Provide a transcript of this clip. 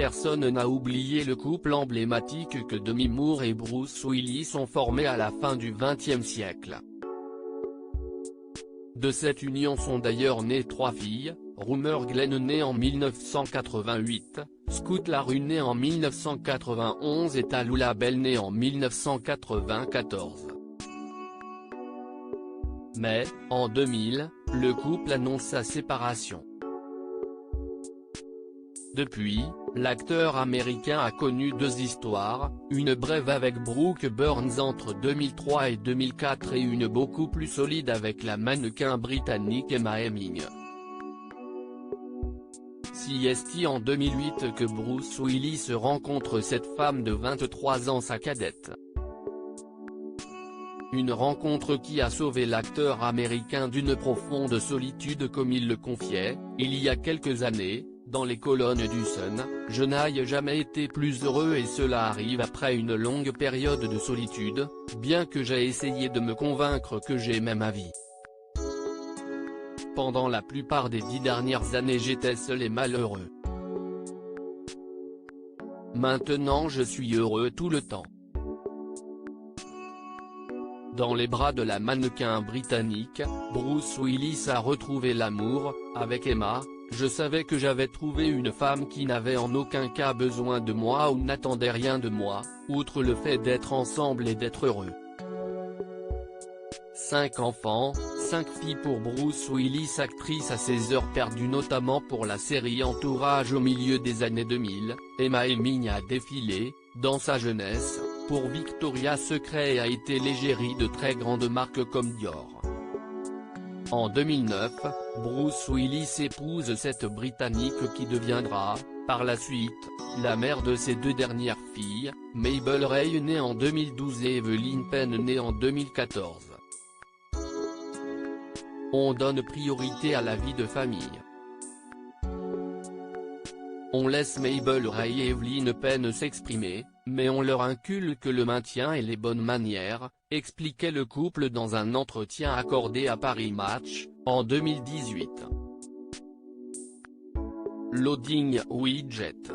personne n'a oublié le couple emblématique que Demi Moore et Bruce Willis ont formé à la fin du XXe siècle. De cette union sont d'ailleurs nées 3 filles, Rumer Glenn né en 1988, Scout LaRue né en 1991 et Tallulah Bell né en 1994. Mais, en 2000, le couple annonce sa séparation. Depuis, l'acteur américain a connu 2 histoires, une brève avec Brooke Burns entre 2003 et 2004 et une beaucoup plus solide avec la mannequin britannique Emma Heming. C'est en 2008 que Bruce Willis rencontre cette femme de 23 ans, sa cadette. Une rencontre qui a sauvé l'acteur américain d'une profonde solitude comme il le confiait, il y a quelques années, dans les colonnes du Sun, « Je n'ai jamais été plus heureux et cela arrive après une longue période de solitude, bien que j'ai essayé de me convaincre que j'aimais ma vie. Pendant la plupart des 10 dernières années j'étais seul et malheureux. Maintenant je suis heureux tout le temps. » Dans les bras de la mannequin britannique, Bruce Willis a retrouvé l'amour, avec Emma. Je savais que j'avais trouvé une femme qui n'avait en aucun cas besoin de moi ou n'attendait rien de moi, outre le fait d'être ensemble et d'être heureux. 5 enfants, 5 filles pour Bruce Willis, actrice à ses heures perdues notamment pour la série Entourage au milieu des années 2000, Emma Heming a défilé, dans sa jeunesse, pour Victoria's Secret et a été l'égérie de très grandes marques comme Dior. En 2009, Bruce Willis épouse cette Britannique qui deviendra, par la suite, la mère de ses 2 dernières filles, Mabel Ray née en 2012 et Evelyn Penn née en 2014. On donne priorité à la vie de famille. On laisse Mabel Ray et Evelyn Penn s'exprimer, mais on leur inculque le maintien et les bonnes manières, expliquait le couple dans un entretien accordé à Paris Match, en 2018. Loading Widget.